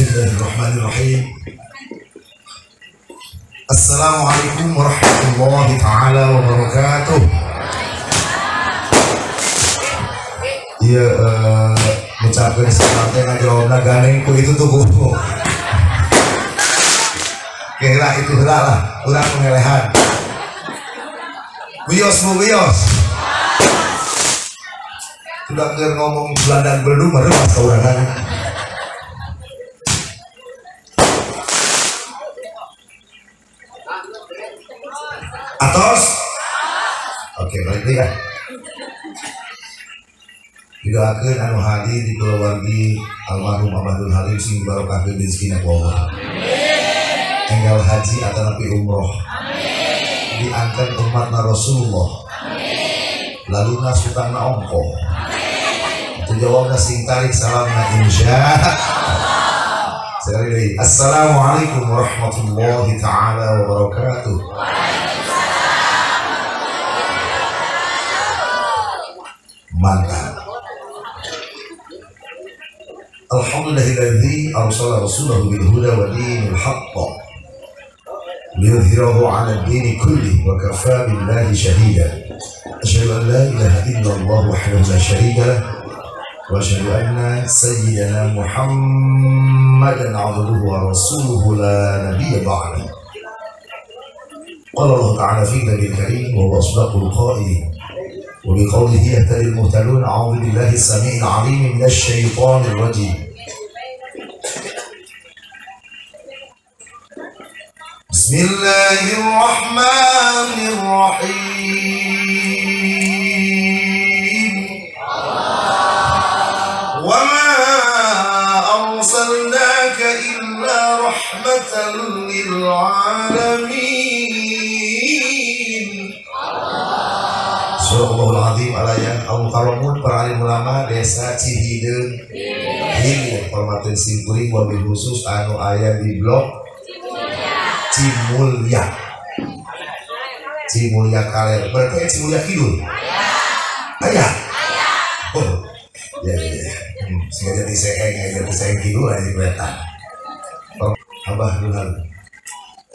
Bismillahirrahmanirrahim. Assalamualaikum warahmatullahi ta'ala wabarakatuh. Iya, mengucapkan sesuatu yang jawabnya ganengku itu tuh buku. Kira itu lah, kurang pengelehan. Bios bu bios. Sudah ngomong Belanda berdua baru pas keurangan. Atos. Oke, baik ya. Didoakeun anu hadir di keluarga almarhum Abdul Halim sing barokahkeun rezekina ku Allah. Amin. Enggal haji atau napi umroh. Amin. Diangkat umatna Rasulullah. Amin. Lalu nasutangna ongko. Amin. Itu jawabna sing tarik salamna insyaallah. Sekali lagi. Assalamualaikum warahmatullahi taala wabarakatuh. Mantap. Alhamdulillahilladzi arsala rasulahu bil huda wa dinil haqq liyudhhirahu 'ala ad-din kullih wa kafaa billahi shahida. Asyhadu an la ilaha illallah wahdahu la syarika lah wa asyhadu anna sayyidana Muhammadan 'abduhu wa rasuluhu la nabiyya ba'dahu. Qala Allah ta'ala fi kitabihil karim wa huwa asdaqul qa'ilin. وبقوله يهتدي المهتدون. أعوذ بالله السميع العليم من الشيطان الرجيم. بسم الله الرحمن الرحيم. وما أرسلناك إلا رحمة للعالمين. Surahul Azim alaya kaum karamun para alim ulama desa Cihideung Hilir hormatin simkuring wabil khusus anu aya di blok Cimulya Kaler. Berarti Cimulya Kidul ayah oh ya sengaja diseheng kidul aja kelihatan abah dulu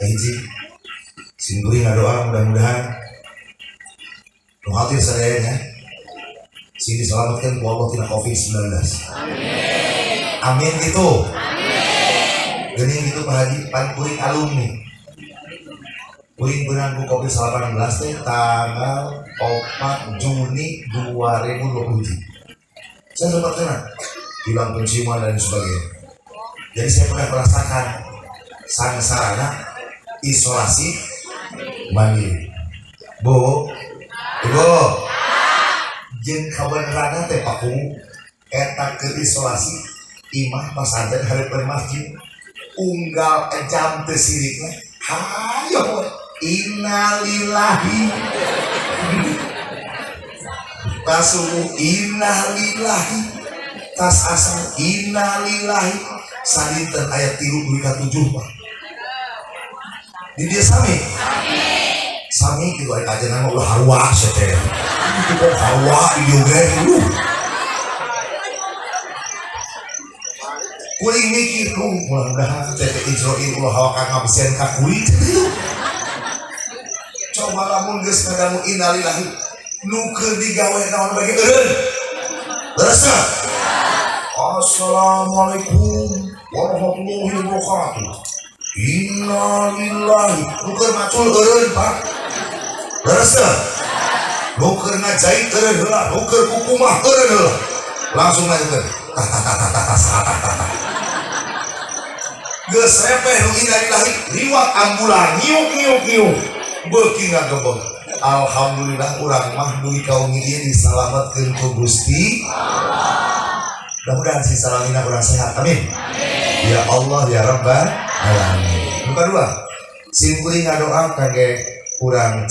hiji simkuring ngadoa mudah-mudahan hadir sadayanya sini diselamatkan ku Allah tina COVID-19. Amin. Amin gitu. Amin. Geuning gitu Pak Haji pan kuring alumni. Kuring beunang ku COVID-19 teh tanggal 4 Juni 2020. Saya sempat kena hilang penciuman dan sebagainya. Jadi saya pernah merasakan sangsarana isolasi mandiri. Bu Ibu, jeung kabeneranna teh paku eta keur isolasi imah pasantren hareupeun masjid unggal jam teu sirikna hayo innalillahi tasubuh innalillahi tas asal innalillahi sadinten ayat 3 duli ka 7 Pak di dieu sami sami gitu aja nama ulah harwa seteh itu harwa juga itu kuring mikir mudah-mudahan teh Israil ulah hawa ka ngabisian ka kuring coba lamun geus ngadamu innalillahi nu keur digawe naon bagi eureun terusna assalamualaikum warahmatullahi wabarakatuh innalillahi nu keur macul eureun Pak terusna nu keur ngajait eureun heula nu keur kukumah eureun heula langsung lanjutkeun geus repeh nu innalillahi liwat ambulan nyiuk beuki ngagebeg alhamdulillah urang mah dugi kaum ieu disalametkeun ku Gusti Allah. Mudah-mudahan si salamina urang sehat amin. Ya Allah ya Rabbal alamin. Nomor 2 simkuring ngadoa kangge urang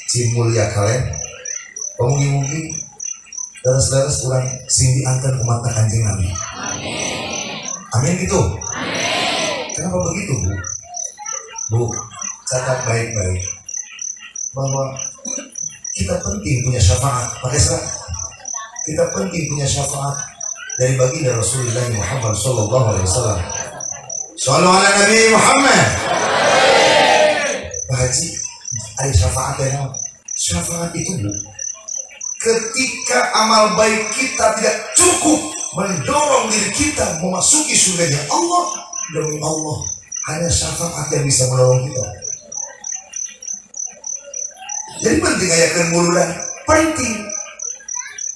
Cimulya Kaler. Mugi-mugi daras-daras urang sing diangkat umat Kanjeng Nabi. Amin. Amin gitu. Amin. Kenapa begitu, Bu? Bu, catat baik-baik bahwa kita penting punya syafaat. Pakai surat. Kita penting punya syafaat dari baginda Rasulullah Muhammad sallallahu alaihi wasallam. Shallu ala Nabi Muhammad. Pak Haji, ada syafaat ya? Syafaat itu Bu, ketika amal baik kita tidak cukup mendorong diri kita memasuki surganya Allah, demi Allah hanya syafaat yang bisa menolong kita. Jadi penting ayakan muludan, penting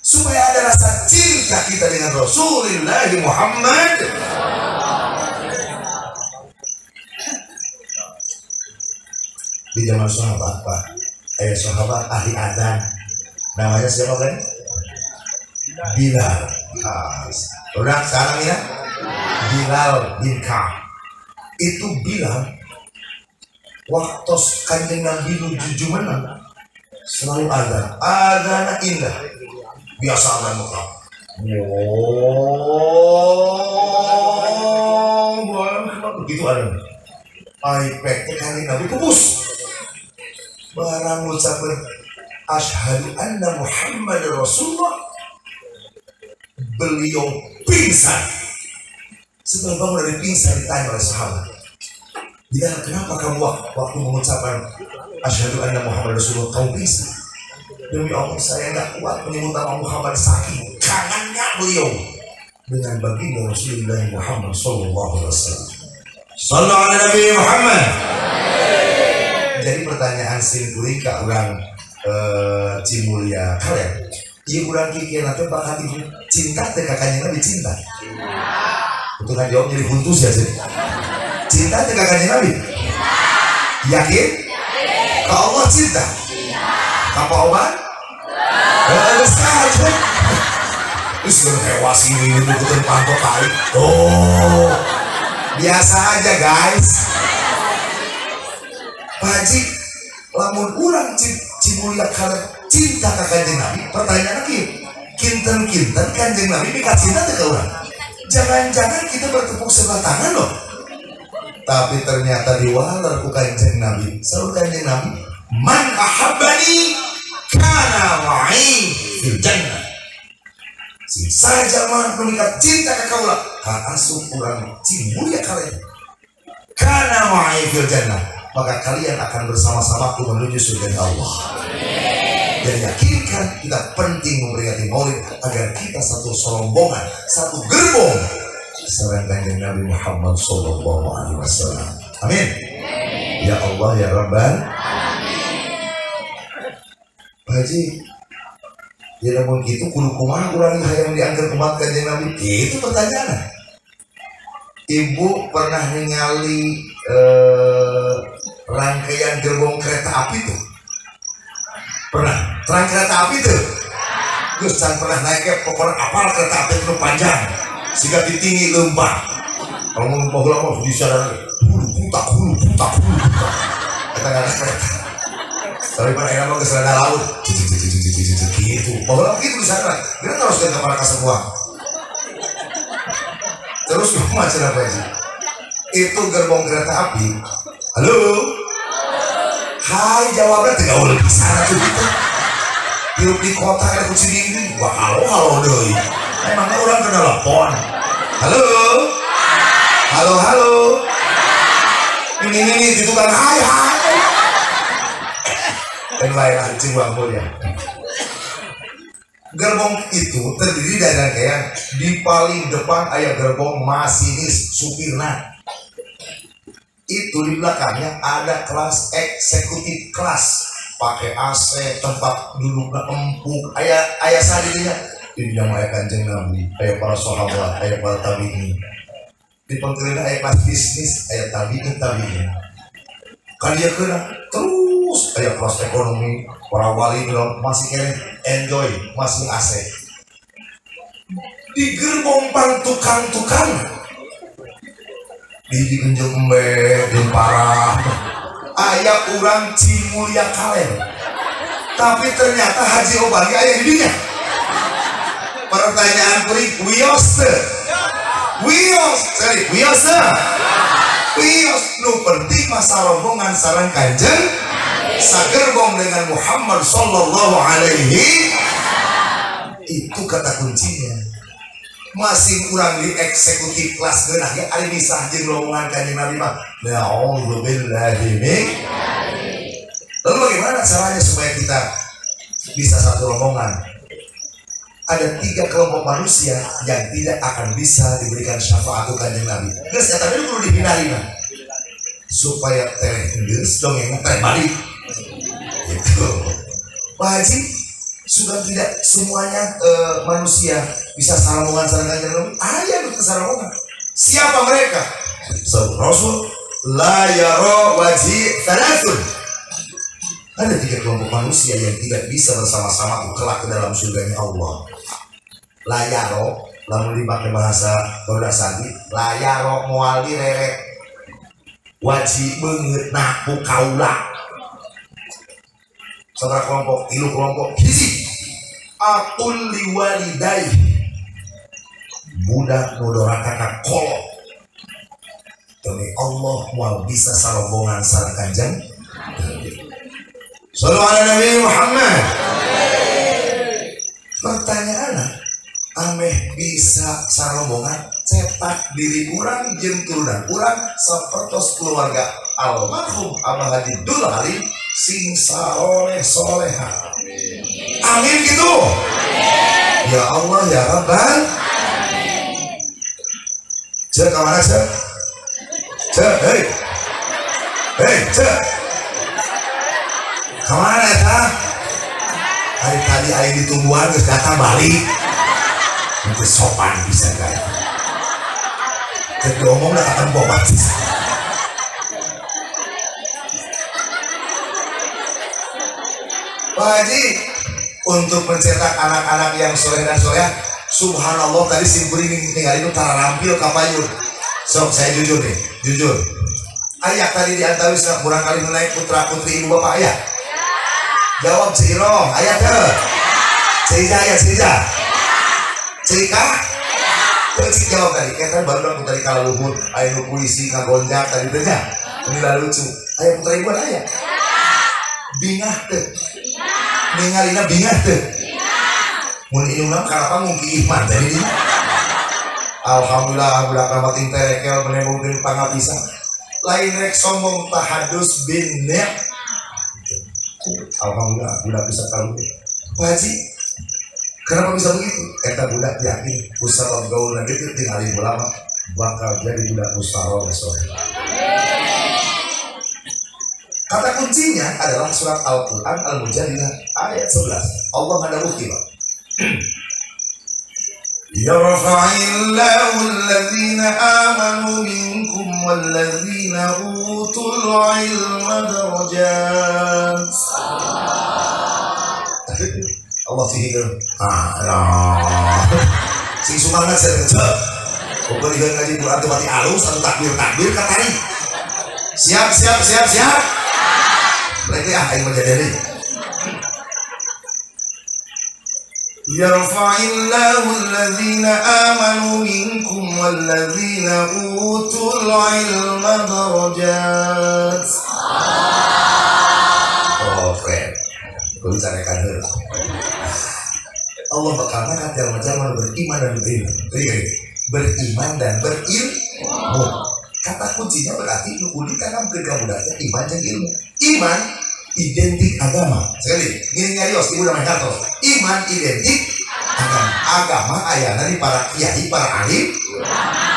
supaya ada rasa cinta kita dengan Rasulullah Muhammad. Di zaman sahabat Pak, sahabat ahli adzan, namanya siapa kan? Bilal. Udah sekarang ya, Bilal bin Ka'ab. Itu Bilal waktu kanjeng Nabi menuju menang selalu adzan indah, biasa adzan muka. Begitu ada. iPad kanjeng Nabi pupus. Barang ucapan asyhadu anna Muhammad Rasulullah, beliau pingsan. Setelah bangun dari pingsan ditanya oleh sahabat, Bilal, kenapa kamu waktu mengucapkan asyhadu anna Muhammad Rasulullah kamu pingsan? Demi Allah saya nggak kuat menyebut nama Muhammad, saking kangennya beliau dengan baginda Rasulullah Muhammad sallallahu alaihi wasallam. Sallallahu alaihi Nabi Muhammad. Jadi pertanyaan singkuring ke orang Cimulia kalian, iya kurang kikir nanti bakal cinta teh kakaknya Nabi cinta. Untuk kan jawab jadi huntus ya sih. Cinta teh kakaknya Nabi. Yakin? Ke Allah cinta. Apa obat? Sekarang terus hewas ini bukan pantok kali. Oh, biasa aja guys. Pak Haji, lamun urang Cimulia kalian cinta ke kanjeng Nabi, pertanyaan lagi, kinten kanjeng Nabi mika cinta ke urang. Jangan-jangan kita bertepuk sebelah tangan loh. Tapi ternyata diwalar ku kanjeng Nabi. Selalu kanjeng Nabi, man ahabbani kana ma'i fil jannah. Sing saja mah mika cinta ke kaulah, ka asup urang Cimulia kalian. Kana ma'i fil jannah. Maka kalian akan bersama-sama menuju surga Allah. Dan yakinkan kita penting memperingati Maulid agar kita satu rombongan, satu gerbong sareng kanjeng Nabi Muhammad sallallahu alaihi wasallam. Amin. Ya Allah ya Rabbal alamin. Pak Haji, ya namun gitu kudu kumaha urang hayang dianggap umat kanjeng Nabi? Itu pertanyaan. Ibu pernah ningali rangkaian gerbong kereta api tuh? Pernah? Terang kereta api tuh? Gus can pernah naiknya pokoknya apal kereta api itu panjang sehingga ditinggi lembah. Kalau mau lupa gula mau bisa hulu putak kita nggak ada kereta. Tapi pada era mau ke selada laut gitu. Bahwa begitu di sana kita terus ke para semua. Terus macam apa sih? Itu gerbong kereta api. Halo. Hai, jawabnya tidak boleh di sana tuh gitu. Hidup di kota ada kunci dinding. Wah, halo doi. Emangnya orang kena telepon. Halo. Ini itu kan hai. Dan lain anjing bang mulia. Gerbong itu terdiri dari rangkaian. Di paling depan ada gerbong masinis supirna. Itu di belakangnya ada kelas eksekutif kelas pakai AC, tempat duduknya empuk, ayah sadinya di bidang ayah kanjeng Nabi, ayah para sahabat, ayah para tabi'in. Di pengkirina ayah kelas bisnis, ayah tabi'in. Kalian kena terus ayah kelas ekonomi, para wali masih keren enjoy, masih AC. Di gerbong pang tukang di genjel embe dan parah ayah orang Cimulia kalian, tapi ternyata Haji Obagi ayah di dunia. Pertanyaan kuring wios nu penting masa rombongan sareng kanjeng sagerbong dengan Muhammad sallallahu alaihi. Itu kata kuncinya. masih kurang di eksekutif kelas genah ya ada bisa jeung rombongan Kanjeng Nabi mah na'udzubillahi min. Lalu bagaimana caranya supaya kita bisa satu rombongan? Ada 3 kelompok manusia yang tidak akan bisa diberikan syafaat Kanjeng Nabi. Geus eta teh kudu dipindahin supaya teh geus dongeng teh balik. Gitu. Pak Haji, sudah tidak semuanya manusia bisa saramongan sareng Kanjeng Nabi. Aya nu saramongan. Siapa mereka? Rasul la yara wajhi thalathun. Ada 3 kelompok manusia yang tidak bisa bersama-sama kelak ke dalam surganya Allah. Layaro, lamun dipakai bahasa barudak sandi, layaro moal direre, wajib beungeut na ku kaula. Sabaraha kelompok, 3 kelompok. Hiji, aqul liwalidai, budak nu doraka kolot. Demi Allah moal bisa sarombongan sareng Kanjeng. Sallallahu alaihi Nabi Muhammad. Pertanyaannya, ameh bisa sarombongan cetak diri urang jeung turunan urang sapertos keluarga almarhum Abah Haji Dul Halim sing saleh soleha. Amin gitu. Ya Allah ya Rabbal. Cek kemana cek? Cek, hei cek. Kemana ya? Hari tadi air ditungguan terus datang balik. Itu sopan bisa kan? Jadi ngomong udah akan bobat sih. Pak Haji, untuk mencetak anak-anak yang soleh dan soleh, subhanallah tadi simpuri tinggal itu tara rampil kapayun. Sok saya jujur nih, jujur. Ayah tadi diantara kurang kali menaik putra putri ibu bapak ayah. Jawab Ciro, ayah tuh. Cija ayah Cija. Cika. Cik jawab tadi. Kita baru dong tadi kalau luhur, ayah nu puisi ngagonjak tadi tuh ya. Ini lah lucu. Ayah putra ibu ayah. Bingah tuh. Ningalina bingah tuh. Mun ieu mah kenapa mungkin iman tadi. Alhamdulillah budak ramating terekel menembungkeun pangapisan. Lain rek sombong tahadus bin nek. Alhamdulillah budak bisa tahu. Pak Haji, kenapa bisa begitu? Eta budak yakin usaha gaul lagi itu tinggal ulama bakal jadi budak usaha soleh. Kata kuncinya adalah surat Al-Quran Al-Mujadilah ayat 11. Allah ada bukti Pak. Yarfa'illahu alladhina amanu minkum walladhina utul ilma darajat. Allah sihir. Sing sumangat saya kecil. Pokoknya dia ngaji Quran tuh mati alus atau takbir katanya. Siap. Mereka yang menjadi Yarfa'illahu alladhina amanu minkum walladhina utul ilma darajat. Oh friend, kau bicara kader. Allah bakal ngangkat jalan-jalan beriman dan berilmu. Beriman dan berilmu. Kata kuncinya berarti nukuli tanam kedamudanya iman dan ilmu. Iman identik agama. Sekali, ini nyarios ibu namanya kartos. Iman identik agama. Agama ayana di para kiai, para alim.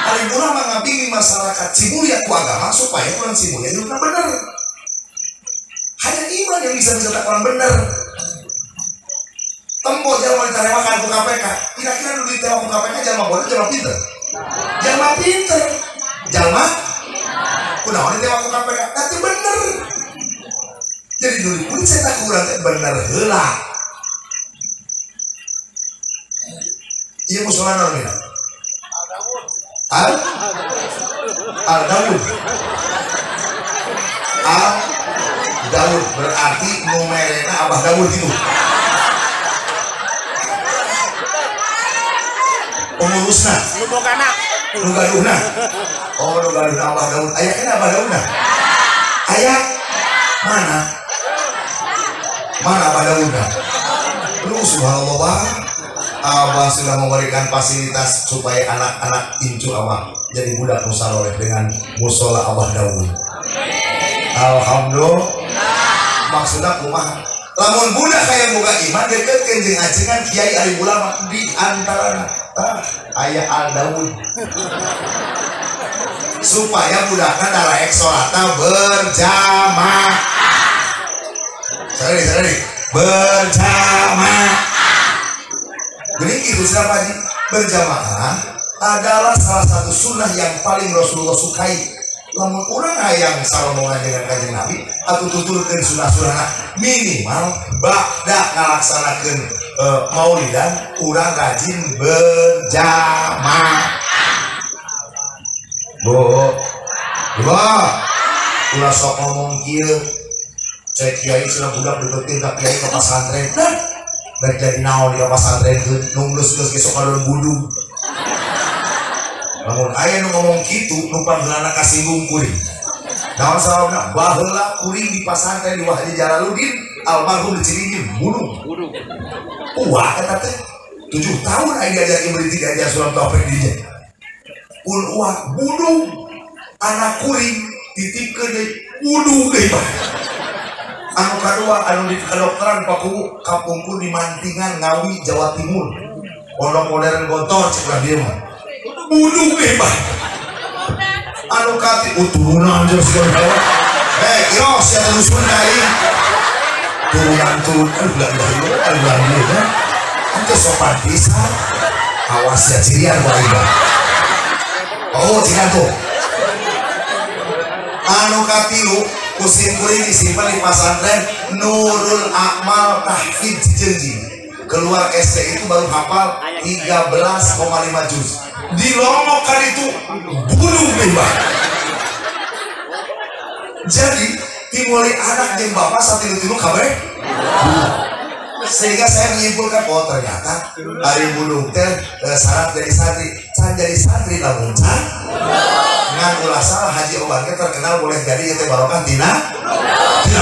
Alim ulama ngabingi masyarakat cimulia ku agama supaya orang cimulia itu benar. Hanya iman yang bisa mencetak orang benar. Tempo jalan diteremakan ke KPK. Kira-kira dulu diterima ke KPK jalma bodoh, jalma pinter. Jalma pinter. Jalma kunaon diterima ke KPK. Tapi benar. Jadi dulu pun saya tak kurang benar heula. Iya musuhan orang ini. Al-Dawud. Al-Dawud berarti numerena Abah Dawud itu. Pengurusna. Nugaduhna. Oh nugaduhna Abah Dawud. Ayahnya Abah Dawudna. Ayah mana? Mana Abah Dawudna? Lu subhanallah. Abah sudah memberikan fasilitas supaya anak-anak incu Abah jadi budak musaroleh dengan musola Abah Daud. Alhamdulillah. Maksudnya kumaha? Lamun budak kayak boga iman deket jeung ajengan kiai ari ulama di antarana aya Al Daud. Supaya budakna dalaek salata berjamaah. Sorry. Berjamaah. Jadi itu siapa Haji? Berjamaah adalah salah satu sunnah yang paling Rasulullah sukai. Lamun orang hayang salamongan dengan kanjeng Nabi atau tuturkeun sunnah-sunnah minimal bakda ngalaksanakeun maulidan urang rajin berjamaah. Ulah sok ngomong kieu cek kiai cenah budak deketin ka kiai ka pasantren. Dan jadi naon di pasantren itu nunggus besok kalau budung. Namun ayah ngomong gitu numpang gelana kasinggung kuring. Naon sababna baheula kuring di pasantren di Wahdi Jalaluddin almarhum di Cirinjim budung. Wah kata teh 7 tahun ayah diajak berhenti diajak sulam taufik dinya. Pun wah budung anak kuring titipkeun budung deui Pak. Anu kedua anu di kedokteran paku kampungku di Mantingan Ngawi Jawa Timur pondok modern Gontor cek dia mah budung bebas anu kati turunan jeung segala Jawa kios ya terusun dari turunan bulan dia itu sopan pisan awas ya cirian bae cirian tuh anu katilu kusim kuring disimpan di pasantren Nurul Akmal Tahfidz Cijenjing. Keluar SD itu baru hafal 13,5 juz. Dilongokkan itu bunuh bebas. Jadi timuli anak jeung bapak satilu-tilu kabeh. Sehingga saya menyimpulkan ternyata ari budung teh syarat jadi santri. Can jadi santri lamun can ngan ulah salah Haji Obange terkenal boleh jadi teh barokah tina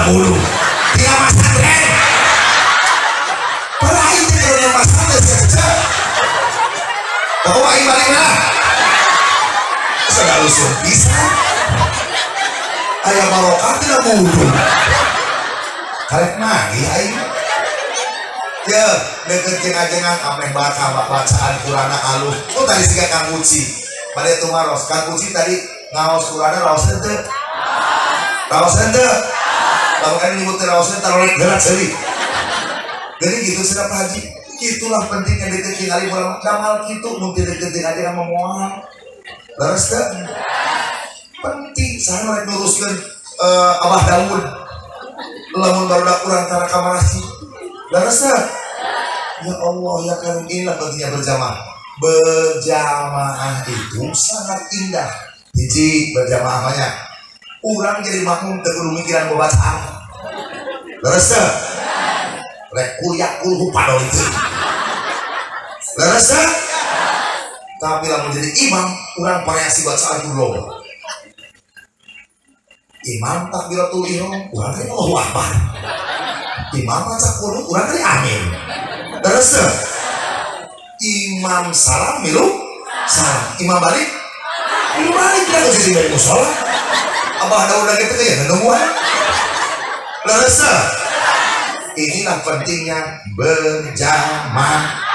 bulu tina pasantren peraih teh kalau pasantren saja kau ai balik lah segala usul bisa aya barokah tina bulu karek nagih ai ya deket jengan-jengan ameh bacaan Qur'ana alus tadi siga Kang Uci pada itu maros Kang Uci tadi ngaos Qur'ana raos henteu lalu kan nyebut raos henteu taruh gerak seri jadi gitu sedap Haji itulah pentingnya deketin ali ulama damal kitu mungkin deketin aja sama moal leres teh penting saya rek nuruskeun Abah Daud lamun barudak urang tara ka masjid leres teh ya Allah ya karim inilah pentingnya berjamaah itu sangat indah. Hiji berjamaah banyak. Urang jadi makmum teu kudu mikiran bacaan. Leres teh? Rek kuliah kulhu padol itu. Leres teh? Tapi lamun jadi imam, urang variasi bacaan kudu loba. Imam takbiratul ihram, urang teh Allahu Akbar. Imam maca qunut, urang teh amin. Leres teh? Imam salam milu salam imam balik kan jadi dari musola Abah Daud lagi itu ya nungguan leres inilah pentingnya berjamaah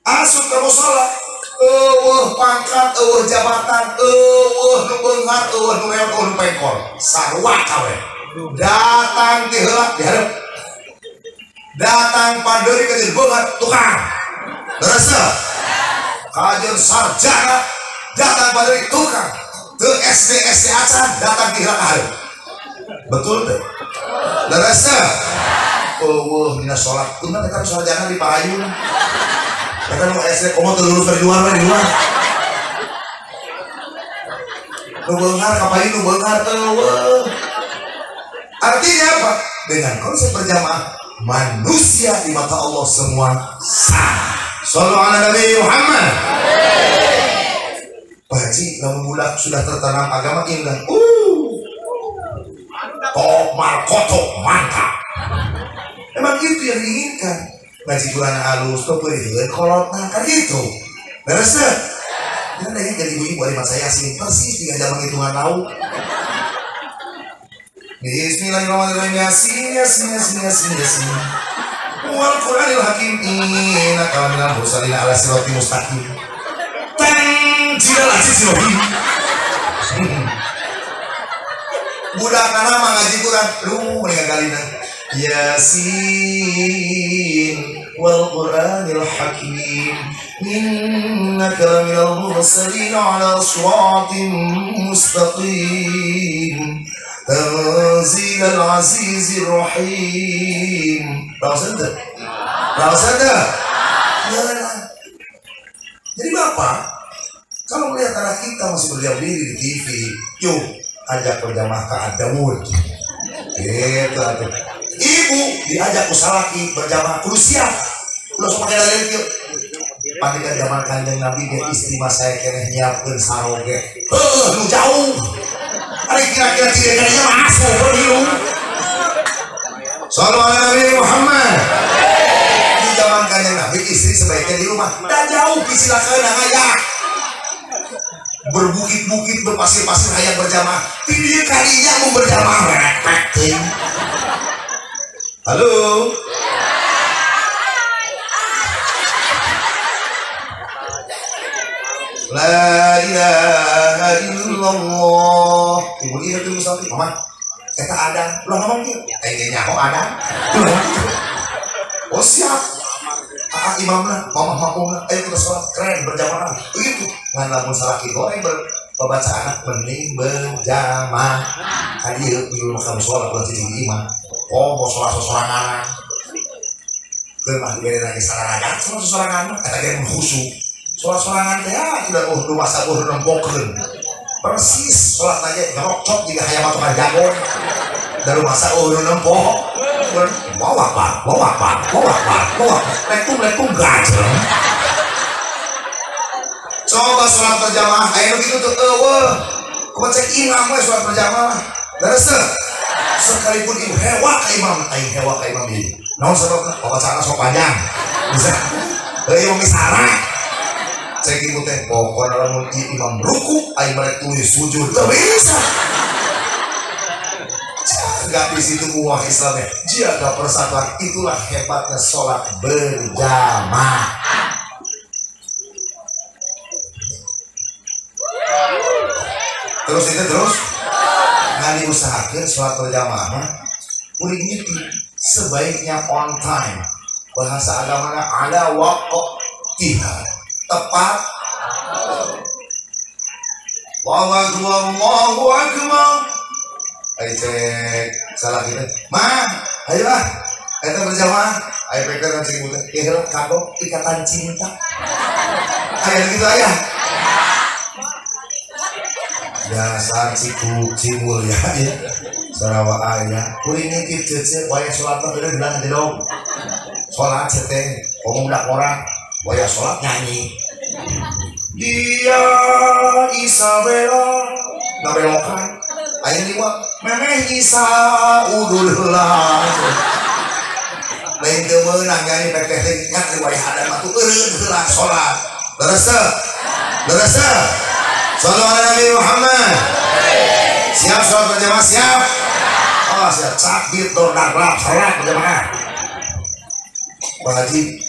asup ke musola pangkat jabatan nu beunghar nu meong nu pengkol sarua kawe datang di heula dihareup datang pandori ke beunghar tukang rasa kajian sarjana datang pandori tukang ke SD acan datang di hareup betul deh rasa mina sholat kumaha eta sarjana di Pahayun eta nu SD komo teu lulus dari luar di luar nu beunghar kapain nu beunghar artinya apa dengan konsep berjamaah manusia di mata Allah semua sama. Sallu ala Nabi Muhammad. Pak Haji, lamun budak sudah tertanam agama indah. Tok markoto mantap. Emang itu yang diinginkan. ngaji Quran halus tuh beureun kolotna kan gitu. Beres teh. Dan jadi ibu-ibu dari masa Yasin persis di zaman hitungan lauk. Bismillahirrahmanirrahim. Yasin Yasin Yasin Yasin Yasin. Wal Qur'anil Hakim innaka laminal mursalin ala siratim mustaqim. Tanzilal azizir rahim. Budak kana mah ngaji Quran lu mendingan kalina. Yasin wal Qur'anil Hakim innaka laminal mursalin ala siratim mustaqim. Tanzilal azizir rahim. Tahu saja? Jadi Bapak, kalau melihat anak kita masih berdiam diri di TV, yuk ajak berjamaah ke Ad-Dawud. Gitu. Ibu diajak usalaki berjamaah kudu siap. Udah sok pakai dalil yuk. Pandikan zaman Kanjeng Nabi dia istri mas saya keneh nyiapkeun saroge. Lu jauh. Ari kira-kira ciri-cirinya masuk pemilu. Sallallahu alaihi Muhammad. Di zaman Kanjeng Nabi istri sebaiknya di rumah. Dan jauh silakan ngajak. Berbukit-bukit berpasir-pasir hayang berjamaah. Tidak kalinya mau berjamaah merek. Halo. La ilaha illallah. Ibu lihat dulu misalnya, mama, kita ada, belum ngomong gitu. Kayaknya kok ada, oh siap. Imamnya, mama makmumnya, ayo kita sholat keren berjamaah. Begitu. Ngan lamun salaki goreng berbaca anak mending berjamaah. Hadir di rumah kamu sholat bulan cici imam. Oh mau sholat sorangan. Kermah di daerah kesalahan aja, sholat sorangan. Kata dia khusyuk. Sholat sorangan ya tidak rumah sabur nembokeun. Persis sholat aja ngerokcok juga hayang matukan jagon. Dari masa nempok. Bawa lekum gajeng. Coba sholat berjamaah, ayo gitu tuh, kau cek imam we sholat berjamaah. Terus sekalipun ibu hewa ke imam, ini. Namun sebabnya bapak cara sok panjang, bisa. Imam misalnya. Cek ibu teh pokoknya lamun imam ruku aing merek tulis sujud teu bisa. Jaga di situ uang Islamnya, jaga persatuan, itulah hebatnya sholat berjamaah. Terus ngan diusahakeun sholat berjamaah udah gitu sebaiknya on time. Bahasa agamanya ada waqtiha. Tepat. Allahu akbar. Ayo cek salah kita. Ayolah. Kita berjamaah. Ayo peker dan cik muda. Ikhlas kagok ikatan cinta. Ayo gitu ayah. Dasar cimul ya. Sarawak ayah. Kuring nitip cece. Waya sholat bener bilang dong. Sholat cete. Ngomong dak orang. Waya sholat nyanyi. Dia Isabella nabelokan ayo liwat memeh Isa udullah lain teu meunang gani pepeh ingat riwayat ada mah tuh eureun heula salat leres sallallahu alaihi Nabi Muhammad siap salat berjamaah siap siap takbir dordak salat berjamaah Pak Haji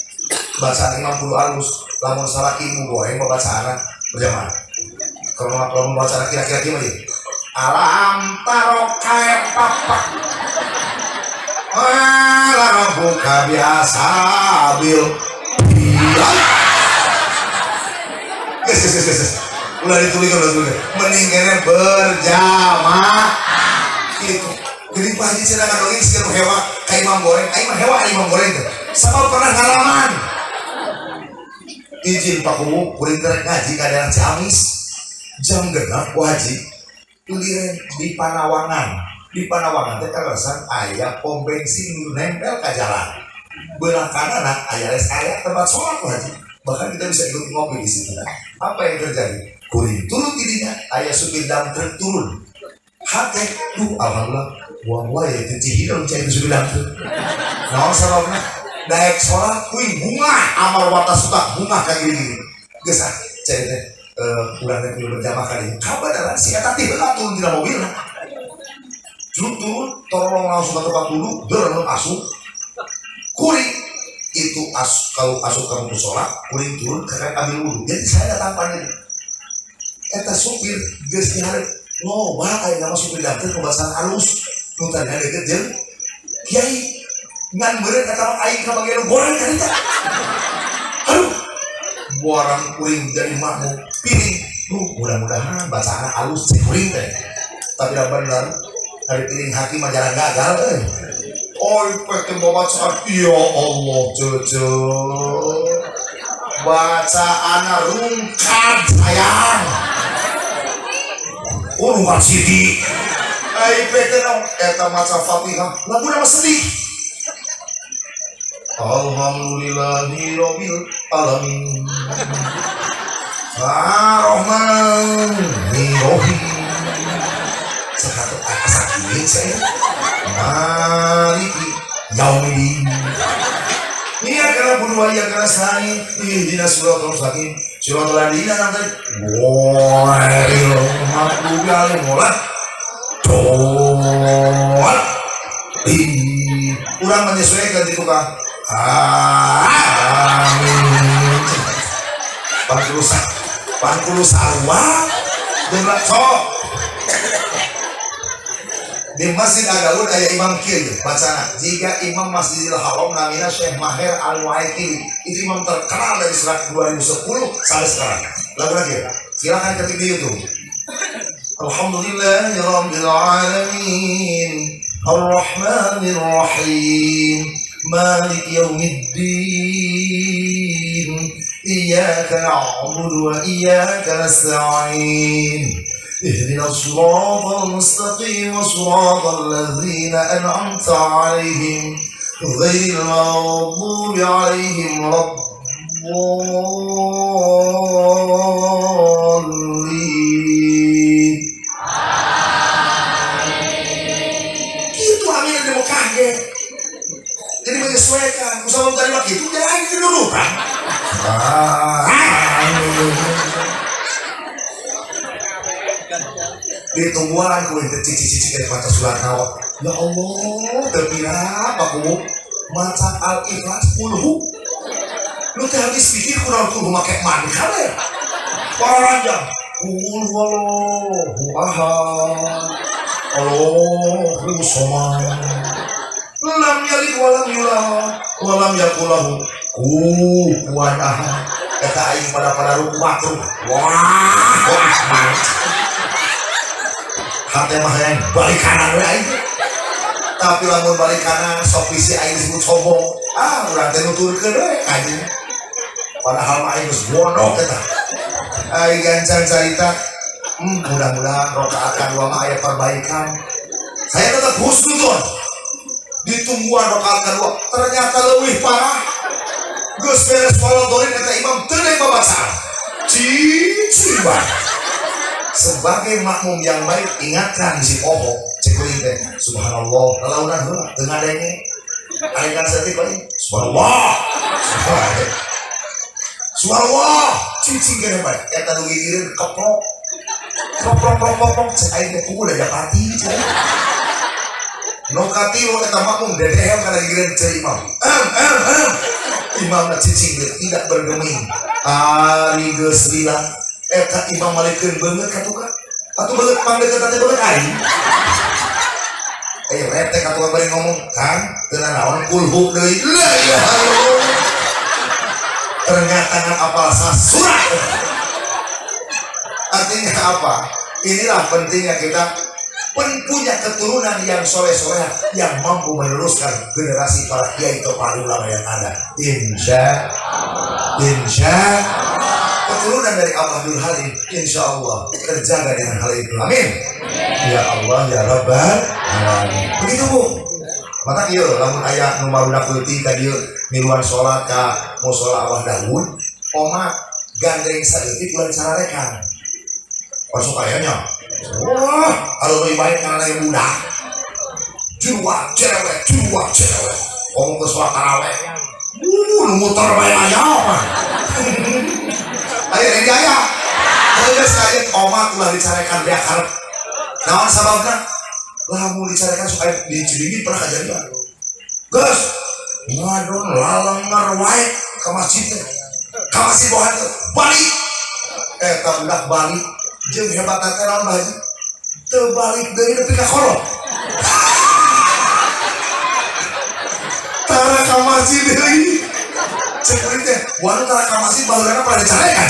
baca 50 alus lamun salah ilmu goreng baca anak berjamaah. Kalau baca anak kira-kira gimana? Alam taro kayak papa. Alam buka biasa bil. Yes. Udah ditulis. Mendingannya berjamaah. Gitu. Jadi Pak Haji sedangkan doi sekitar hewa kayak imam goreng. Imam goreng tuh. Sama pernah ngalaman. Izin Pak Kumu, kuring terek ngaji ke daerah Ciamis jam genap wajib tuliran di Panawangan teh kawasan aya pom bensin nempel ke jalan belah kanan aya rest area tempat sholat wajib bahkan kita bisa ikut ngopi di situ. Apa yang terjadi? Kuring turun dirinya aya supir dam truk turun hati alhamdulillah buang ya itu cihidong cai supir dam truk nah sababna naik sholat kuing bunga amal wata sutak bunga kayak gini gesah cerita kurang dari berjamaah kali kabar dalam si tadi betul turun tidak mobil turun tolong langsung ke tempat dulu dorong asuh kuring itu kalau asuh kamu ke sholat kuring turun kakak ambil wudhu jadi saya datang panggil eta supir geus diharap no bah aya nama supir dapet pembahasan halus nu tadinya deket jeung kiai ngan beureun kata aing ka bagian goreng kan eta aduh borang kuring jadi makmum piring mudah-mudahan bacaan halus cek kuring teh tapi da bener dari piring hakim mah jarang gagal oi pake bacaan ya Allah jojo bacaan rungkad sayang rungkad sidi ai peke eta maca Fatihah lagu nama sedih Alhamdulillahi Rabbil Alamin Ar-Rahmanir-Rahim Sekatu sakit saya Maliki Yaumiddin Iya karena bunuh ya karena selain Ihdina suratul mustaqim Suratul ladina nanti Ghairil maghdubi alaihim waladdallin Urang menyesuaikan di tukang amin pangkulu sarwa dengan sok di Masjid Agaun aya imam kieu bacana jika imam Masjidil Haram namina Syekh Maher Al-Waikili itu imam terkenal dari serat 2010 sampai sekarang lagu lagi silakan ketik di YouTube Alhamdulillahirabbil alamin Ar-Rahmanir Rahim مالك يوم الدين إياك نعبد وإياك نستعين اهدنا الصراط المستقيم صراط الذين أنعمت عليهم غير المغضوب عليهم ولا الضالين Itu amin yang mau kaget jadi menyesuaikan usaha tadi lagi itu jangan dulu kan ditungguan ku itu cici-cici dari baca surat nawak ya Allah terpira aku maca al-ikhlas 10 lu teh habis pikir kurang kudu make mankan ya para raja qul huwallahu ahad Allahu samad lam yalid walam yulad walam yakul lahu kufuwan ahad kata aing pada ruku makruh wah hate mah yang balik kanan we aing tapi lamun balik kanan sok bisi aing disebut sombong urang teh nuturkeun we anjing padahal mah aing geus bodoh eta aing gancang carita mudah-mudahan rakaat kedua mah aya perbaikan saya tetap husnuzon ditungguan rakaat kedua ternyata lebih parah geus beres follow kata imam teu deui babasaan cici banget sebagai makmum yang baik ingatkan si poho cek kuring teh subhanallah lalaunan heula teu ngadenge aya kan saeutik bae subhanallah subhanallah cici gede bae eta nu gigireun keplok cek aing teh pukul da pati cek nokati lo eta makmum dedehem kana gigireun ceu imam imam cicing tidak bergeming ari geus lila eta imam malikeun beungeut ka tukang atuh beungeut pangdeukeut teh beungeut aing rete ka tukang bari ngomong kang teu naon kulhu deui la ilaha illallah ternyata ngan apal sasurat artinya apa inilah pentingnya kita punya keturunan yang soleh-soleh yang mampu meneruskan generasi para kiai atau para ulama yang ada. Insya keturunan dari Abdul Halim insya Allah terjaga dengan hal itu. Amin. Ya Allah ya Rabbal Alamin. Begitu Bu. Mata kieu lamun aya nu barudak leutik ka dieu miluan salat ka mushola Abah Daud, oma gandeng saeutik ulah cararekan. Masuk ayahnya. Wah, kalau lebih baik karena yang muda jual cewek ngomong ke sholat taraweh Motor bayar apa? Ayo ini ayah. Kalau sekalian omak ulah dicarekan dia harap. Naon sababna? Lah mau dicarekan supaya diceringin pernah kejadian. Gus, ngadon lalengar wae ke masjidnya. Ka masjid bawa balik. Tak udah balik. Jeung hebat teh naon bae. Teu balik deui nepi ka kolot. Tara ka masjid deui. Cek teh, wanu tara ka masjid baheurana pada dicarekan.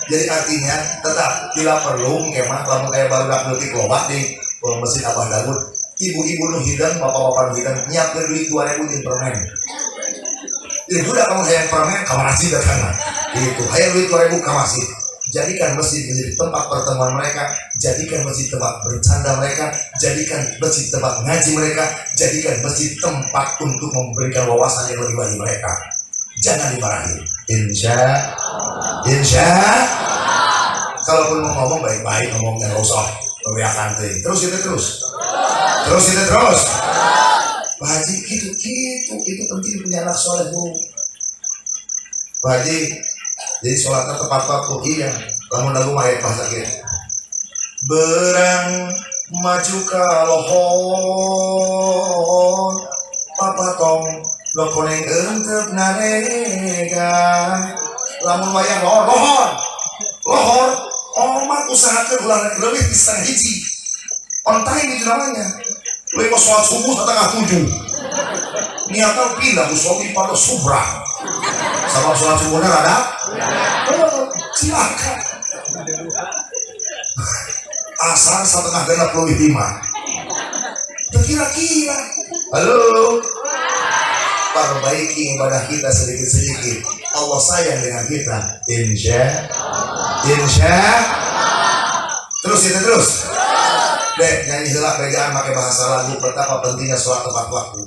Jadi artinya tetap bila perlu kemah lamun kayak baru dak leutik loba di masjid Abah Daud. Ibu-ibu nu hidang, bapak-bapak nu hidang nyiapkeun duit 2000 di permen. Ibu udah kamu hayang permen ka masjid datangna. Itu hayang duit 2000 ka masjid. Jadikan masjid menjadi tempat pertemuan mereka, jadikan masjid tempat bercanda mereka, jadikan masjid tempat ngaji mereka, jadikan masjid tempat untuk memberikan wawasan yang lebih bagi mereka. Jangan dimarahi. Insya kalaupun mau ngomong baik-baik ngomongnya nggak usah membiarkan terus Pak Haji itu penting punya anak soleh bu Pak Haji. Jadi sholatnya tepat waktu iya lamun lagu mahir pas sakit berang maju ke lohon papa tong lokoneng entep narega lamun wayang lohor omat usahakeun ulah lebih di setengah hiji on time itu namanya lebih mau sholat subuh setengah 7 niatnya pindah usolli pada subrah sama sholat subuhnya ada silakan asal setengah 65 kira-kira halo perbaiki ibadah kita sedikit-sedikit. Allah sayang dengan kita. Insya terus deh nyanyi heula bejaan pakai bahasa lagu betapa pentingnya sholat tepat waktu.